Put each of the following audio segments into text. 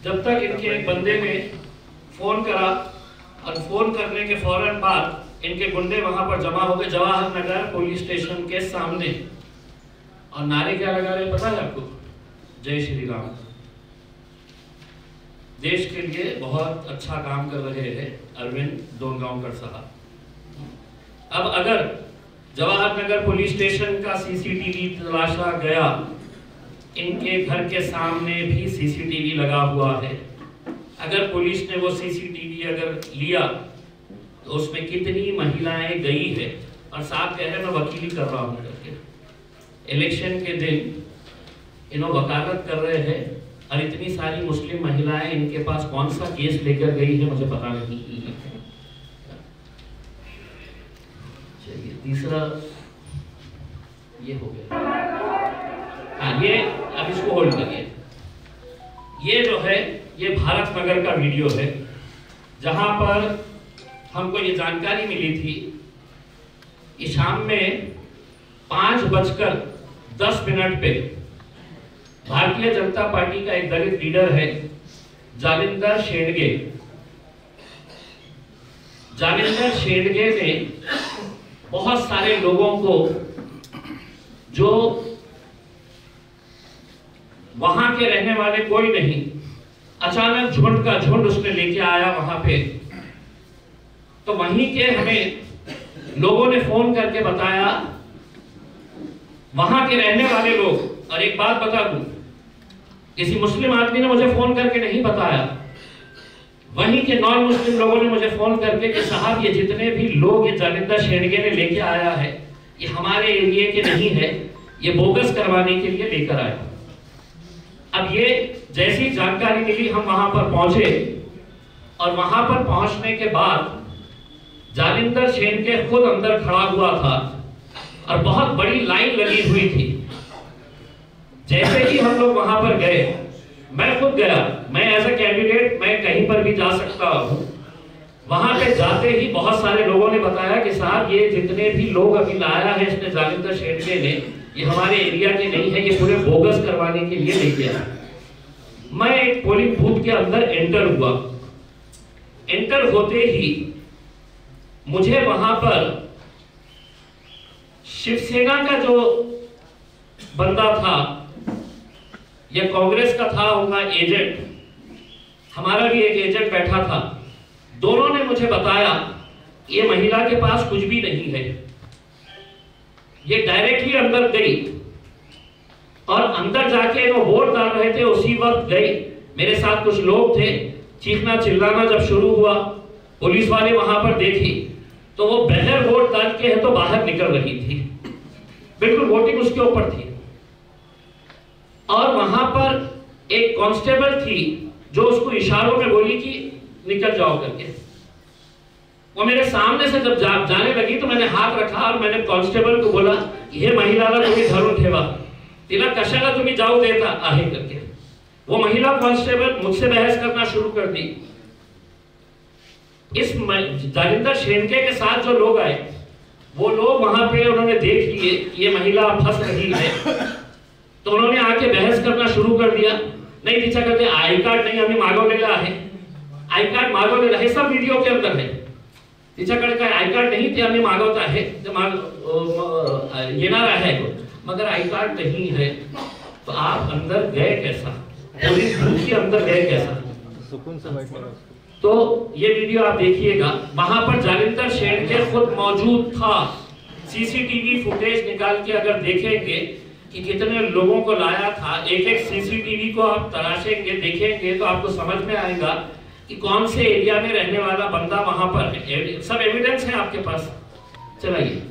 जब तक इनके एक बंदे ने फोन करा और फोन करने के फौरन बाद इनके गुंडे वहां पर जमा हो गए जवाहर नगर पुलिस स्टेशन के सामने, और नारे क्या लगा रहे पता है आपको? जय श्री राम। देश के लिए बहुत अच्छा काम कर रहे हैं अरविंद डोनगांवकर साहब। अब अगर जवाहर नगर पुलिस स्टेशन का सीसीटीवी तलाशा गया, इनके घर के सामने भी सीसीटीवी लगा हुआ है, अगर पुलिस ने वो सीसीटीवी अगर लिया तो उसमें कितनी महिलाएं गई है, और साहब कह रहे मैं वकीली कर रहा हूं करके, इलेक्शन के दिन इन्होंने वकालत कर रहे हैं, और इतनी सारी मुस्लिम महिलाएं इनके पास कौन सा केस लेकर गई है मुझे पता नहीं। चलिए तीसरा ये हो गया। हाँ, ये अब इसको होल्ड करिए। ये जो है ये भारत नगर का वीडियो है, जहां पर हमको ये जानकारी मिली थी कि शाम में 5:10 पे भारतीय जनता पार्टी का एक दलित लीडर है जालिंदर शेंडगे। जालिंदर शेंडगे ने बहुत सारे लोगों को, जो वहां के रहने वाले कोई नहीं, अचानक झुंड का झुंड उसने लेके आया वहां पे। तो वहीं के हमें लोगों ने फोन करके बताया, वहां के रहने वाले लोग, और एक बात बता दूं, किसी मुस्लिम आदमी ने मुझे फोन करके नहीं बताया, वहीं के नॉन मुस्लिम लोगों ने मुझे फोन करके कि साहब ये जितने भी लोग ये जालिंदर शेंडगे ने लेके आया है, ये हमारे एरिया के नहीं है, ये बोगस करवाने के लिए लेकर आया। अब ये जैसी जानकारी मिली हम वहां पर पहुंचे, और वहां पर पहुंचने के बाद जालिंदर शेंडगे खुद अंदर खड़ा हुआ था और बहुत बड़ी लाइन लगी हुई थी। जैसे ही हम लोग वहां पर गए, मैं खुद गया, मैं एज ए कैंडिडेट मैं कहीं पर भी जा सकता हूं, वहां पे जाते ही बहुत सारे लोगों ने बताया कि साहब ये जितने भी लोग अभी लाया है इसने जालिंदर शेंडगे ने, ये हमारे एरिया के नहीं है, ये पूरे बोगस करवाने के लिए लेके आया। मैं एक पोलिंग बूथ के अंदर एंटर हुआ। एंटर होते ही मुझे वहां पर शिवसेना का जो बंदा था या कांग्रेस का था उनका एजेंट, हमारा भी एक एजेंट बैठा था, दोनों ने मुझे बताया ये महिला के पास कुछ भी नहीं है। ये डायरेक्टली अंदर गई और अंदर जाके वो वोट डाल रहे थे, उसी वक्त गई। मेरे साथ कुछ लोग थे, चीखना चिल्लाना जब शुरू हुआ, पुलिस वाले वहां पर देखी तो वो बगैर वोट डाल के है तो बाहर निकल रही थी, बिल्कुल वोटिंग उसके ऊपर थी। और वहां पर एक कांस्टेबल थी जो उसको इशारों में बोली कि निकल जाओ करके। वो मेरे सामने से जब जाने लगी तो मैंने हाथ रखा और मैंने कांस्टेबल को बोला, हे महिलाला तुम्ही धरून ठेवा, तिला कशाला तुम्ही जाऊ देता आहे करके। वो महिला कांस्टेबल मुझसे बहस करना शुरू कर दी। इस जालिंदर शेंडगे के साथ जो लोग आए, वो लोग वहां पे उन्होंने देख लिए ये महिला फंस रही है, तो उन्होंने आके बहस करना शुरू कर दिया। नहीं तिच्या करते आई कार्ड नहीं आम्ही मागवलेला आहे, आई कार्ड मागवलेला आहे, सब वीडियो के अंदर है। तिच्याकडे काय आई कार्ड नहीं थे, आम्ही मागवत आहे, येणार आहे, मगर आई कार्ड नहीं है। तो आप अंदर गए कैसा, पुलिस बूथ के अंदर गए कैसा? सुकून से बैठे। तो ये वीडियो आप देखिएगा, वहां पर जालिंदर शेंडगे खुद मौजूद था। सीसीटीवी फुटेज निकाल के अगर देखेंगे कि कितने लोगों को लाया था, एक एक सीसीटीवी को आप तलाशेंगे, देखेंगे तो आपको समझ में आएगा कि कौन से एरिया में रहने वाला बंदा वहां पर है। सब एविडेंस है आपके पास। चलाइए।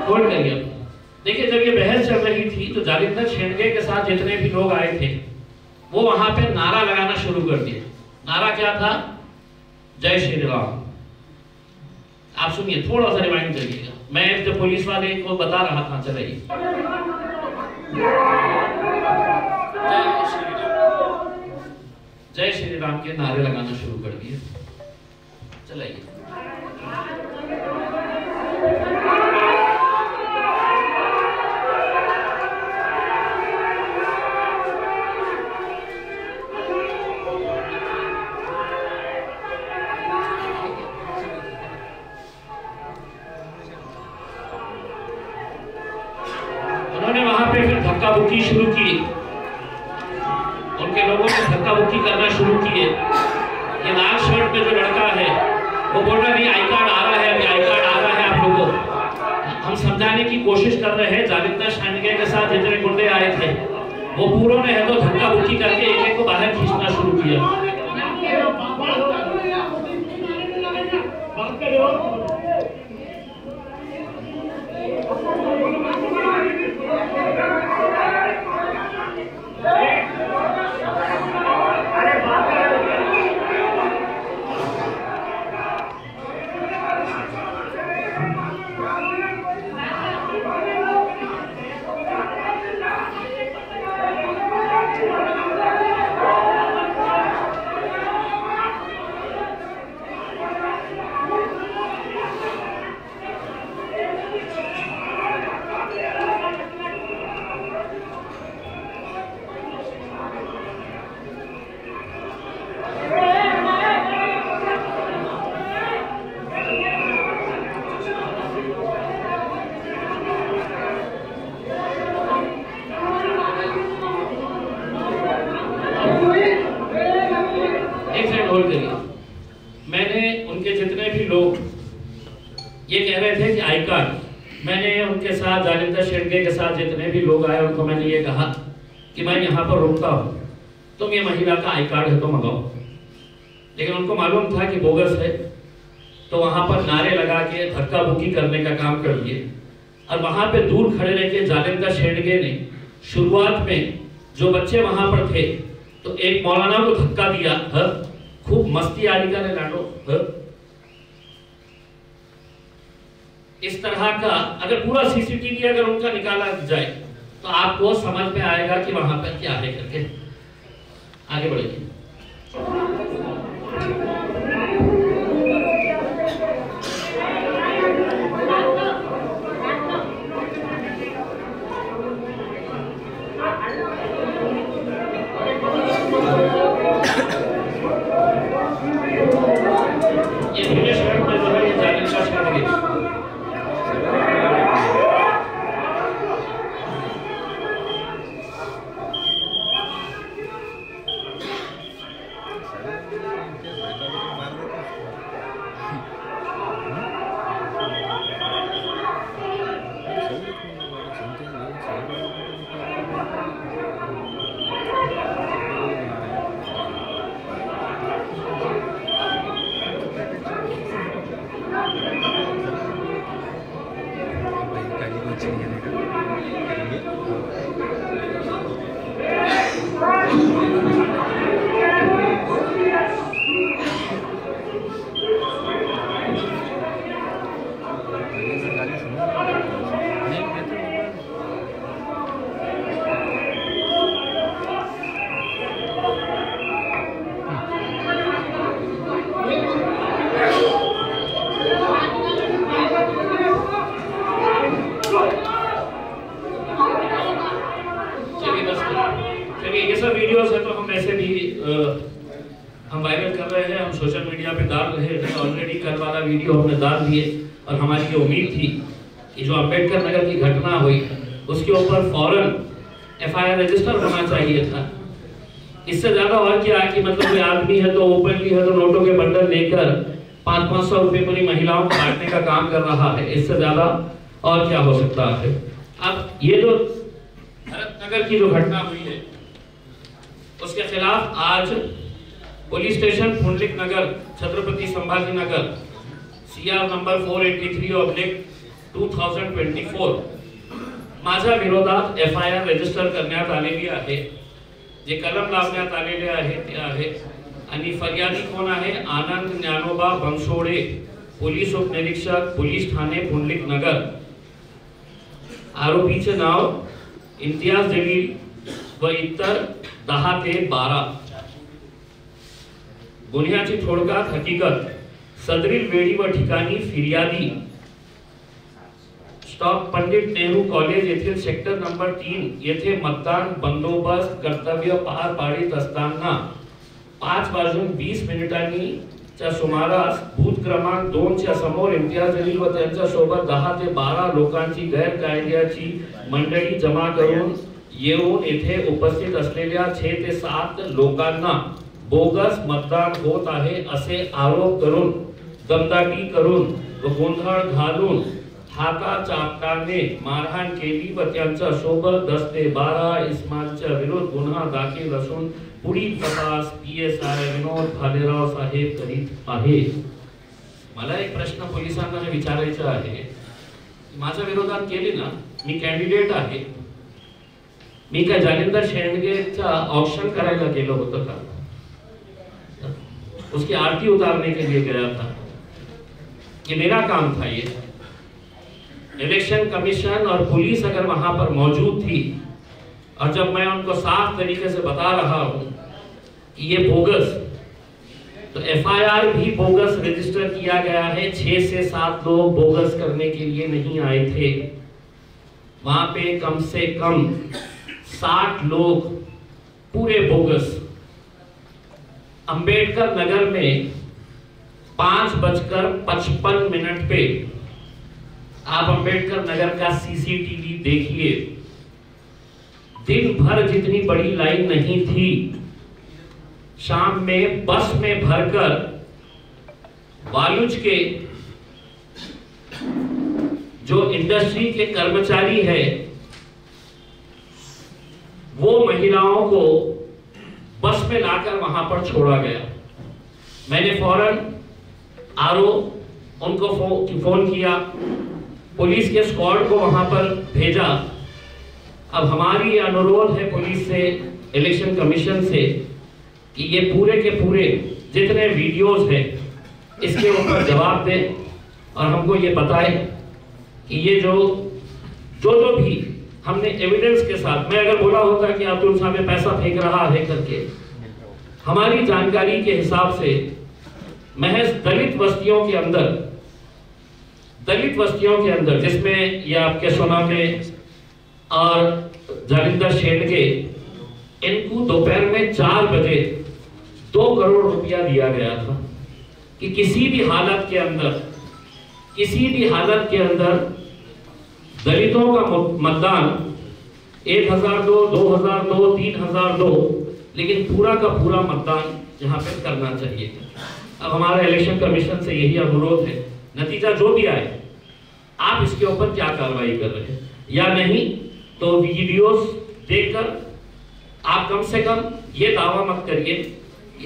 होल्ड करिए। देखिए जब ये बहस चल रही थी तो जालिंदर शेंडगे के साथ जितने भी लोग आए थे वो वहां पे नारा लगाना शुरू कर दिया। नारा क्या था? जय श्री राम। आप सुनिए, थोड़ा सा रिवाइंड करिएगा। मैं जो पुलिस वाले को बता रहा था, चलाइए। जय श्री राम के नारे लगाना शुरू कर दिए। चलाइए। उन्होंने वहां पे फिर धक्का मुक्की शुरू की, उनके लोगों ने धक्का मुक्की करना शुरू किए। ये लाल शर्ट में जो लड़का है वो बोल रहा नहीं आई कार्ड आ रहा है, अभी आई कार्ड आ रहा है आप लोगों को। हम समझाने की कोशिश कर रहे हैं। जालिंदर शेंडगे के साथ जितने गुंडे आए थे वो पूरों ने है तो धक्का मुक्की करके एक एक को बाहर खींचना शुरू किया। मैंने उनके जितने भी लोग ये कह रहे थे कि आई कार्ड, मैंने उनके साथ जालिंदर शेंडगे के साथ जितने भी लोग आए उनको मैंने ये कहा कि मैं यहाँ पर रुकता हूँ, तुम ये महिला का आई कार्ड है तो मंगाओ। लेकिन उनको मालूम था कि बोगस है, तो वहां पर नारे लगा के धक्का मुक्की करने का काम कर दिए। और वहां पे दूर खड़े रह के जालिंदर शेंडगे ने शुरुआत में जो बच्चे वहां पर थे तो एक मौलाना को धक्का दिया। खूब मस्ती आ रही है लाडो। इस तरह का अगर पूरा सीसीटीवी अगर उनका निकाला जाए तो आपको समझ में आएगा कि वहां पर क्या है करके। आगे बढ़िए। वीडियोस है तो हम ऐसे भी हम वायरल कर रहे हैं, हम सोशल मीडिया पे डाल रहे हैं। ऑलरेडी कल वाला वीडियो हमने डाल दिए और हमारी ये उम्मीद थी कि जो अम्बेडकर नगर की घटना हुई उसके ऊपर फौरन FIR रजिस्टर होना चाहिए था। इससे ज्यादा और क्या है कि मतलब कोई आदमी है तो ओपनली है तो नोटों के बंडल लेकर 500-500 रुपए पूरी महिलाओं को बांटने का काम कर रहा है। इससे ज्यादा और क्या हो सकता है। अब ये जो भरत नगर की जो घटना हुई है उसके खिलाफ आज पुलिस स्टेशन पुंडलिक नगर छत्रपति संभाजी नगर CR नंबर 483/2023 2024 माझ्या विरोधात FIR रजिस्टर करण्यात आलेली आहे। जे कलम लावण्यात आलेले आहे ते आहे आणि फरियादी कोण आहे? आनंद ज्ञानोबा बनसोडे, पोलीस उपनिरीक्षक, पोलीस ठाणे पुंडलिक नगर। आरोपीचे नाव इम्तियाज जलील व इतर 10 ते 12। गुन्ह्याची थोडक्यात हकीकत, सदरील वेळी व ठिकाणी फिर्यादी स्टॉप पंडित नेहरू कॉलेज येथील सेक्टर नंबर 3 येथे मतदान बंदोबस्त कर्तव्य पार पाडित असताना 5:20 च्या सुमारास बूथ क्रमांक 2 च्या समोर इम्तियाज जलील व त्यांच्या सोबत 10 ते 12 लोकांची गैरकायद्याची मंडळी जमा करून येऊन येथे उपस्थित असलेल्या 6 ते 7 लोकांना बोगस मतदान होत आहे असे आरोप करून दमदाटी करून व गोंधळ घालून हाताचापटाने मारहाण केली व त्यांच्या सोबत 10 ते 12 इस्मालच्या विरुद्ध गुन्हा दाखल असून पुढील तपास PSI विनोद भालेराव साहेब करीत आहे। मला एक प्रश्न पोलिसांना विचारायचा आहे, माझ्या विरोधात केली ना, मी कॅन्डिडेट आहे, मी काय जालिंदर शेंडगेचा ऑप्शन करायला गेलो होतो का? उसकी आरती उतारने के लिए गया था, ये मेरा काम था। ये इलेक्शन कमीशन और पुलिस अगर वहां पर मौजूद थी और जब मैं उनको साफ तरीके से बता रहा हूं कि ये बोगस, तो FIR भी बोगस रजिस्टर किया गया है। 6 से 7 लोग बोगस करने के लिए नहीं आए थे, वहां पे कम से कम 60 लोग पूरे बोगस। अंबेडकर नगर में 5:55 पे आप अंबेडकर नगर का CCTV देखिए, दिन भर जितनी बड़ी लाइन नहीं थी, शाम में बस में भरकर वालुज के जो इंडस्ट्री के कर्मचारी है वो महिलाओं को बस में लाकर वहां पर छोड़ा गया। मैंने फौरन RO उनको फोन किया, पुलिस के स्क्वाड को वहां पर भेजा। अब हमारी अनुरोध है पुलिस से, इलेक्शन कमीशन से कि ये पूरे के पूरे जितने वीडियोस हैं इसके ऊपर जवाब दें और हमको ये बताएं कि ये जो भी हमने एविडेंस के साथ, मैं अगर बोला होता कि अब्दुल साहब पैसा फेंक रहा है करके, हमारी जानकारी के हिसाब से महज दलित बस्तियों के अंदर जिसमें ये आपके सोना में और जालिंदर शेंडगे, इनको दोपहर में 4 बजे 2 करोड़ रुपया दिया गया था कि किसी भी हालत के अंदर दलितों का मतदान 1002, 2002, 3002, लेकिन पूरा का पूरा मतदान यहाँ पे करना चाहिए। अब हमारा इलेक्शन कमीशन से यही अनुरोध है, नतीजा जो भी आए आप इसके ऊपर क्या कार्रवाई कर रहे हैं या नहीं, तो वीडियोस देखकर आप कम से कम ये दावा मत करिए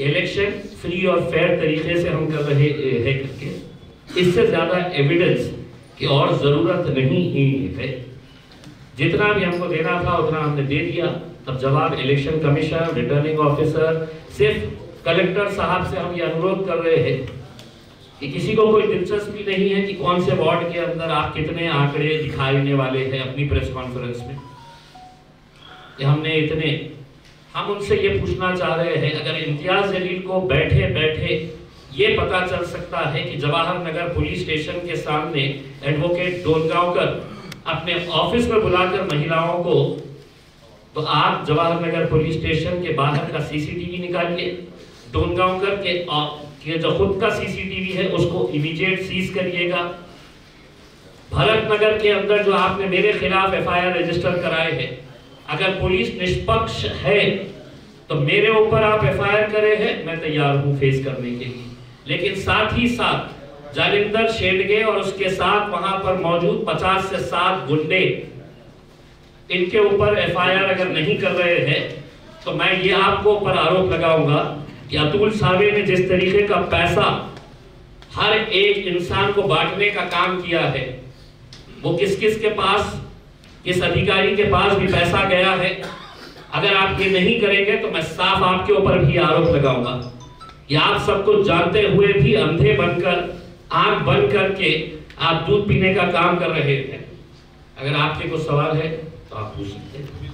इलेक्शन फ्री और फेयर तरीके से हम कर रहे हैं करके। इससे ज्यादा एविडेंस की और जरूरत नहीं है। जितना भी हमको देना था उतना हमने दे दिया। तब जवाब इलेक्शन कमीशन, रिटर्निंग ऑफिसर, सिर्फ कलेक्टर साहब से हम ये अनुरोध कर रहे हैं कि किसी को कोई दिलचस्पी नहीं है कि कौन से वार्ड के अंदर आप कितने आंकड़े दिखाने वाले हैं अपनी प्रेस कॉन्फ्रेंस में, कि हमने इतने। हम उनसे ये पूछना चाह रहे हैं, अगर इम्तियाज जलील को बैठे बैठे ये पता चल सकता है कि जवाहर नगर पुलिस स्टेशन के सामने एडवोकेट डोनगांवकर अपने ऑफिस में बुलाकर महिलाओं को, तो आप जवाहर नगर पुलिस स्टेशन के बाहर का CCTV निकालिए, डोनगांवकर के जो खुद का CCTV है उसको इमीडिएट सीज करिएगा। भरत नगर के अंदर जो आपने मेरे खिलाफ FIR रजिस्टर कराए हैं, अगर पुलिस निष्पक्ष है तो मेरे ऊपर आप FIR करे हैं, मैं तैयार हूं फेस करने के लिए। लेकिन साथ ही साथ जालिंदर शेंडगे और उसके साथ वहां पर मौजूद 50 से 60 गुंडे, इनके ऊपर FIR अगर नहीं कर रहे हैं तो मैं ये आपको ऊपर आरोप लगाऊंगा कि अतुल सावे ने जिस तरीके का पैसा हर एक इंसान को बांटने का काम किया है, वो किस किस के पास, किस अधिकारी के पास भी पैसा गया है। अगर आप ये नहीं करेंगे तो मैं साफ आपके ऊपर भी आरोप लगाऊंगा कि आप सब कुछ जानते हुए भी अंधे बनकर, आंख बंद करके आप दूध पीने का काम कर रहे थे। अगर आपके कुछ सवाल है तो आप पूछ सकते हैं।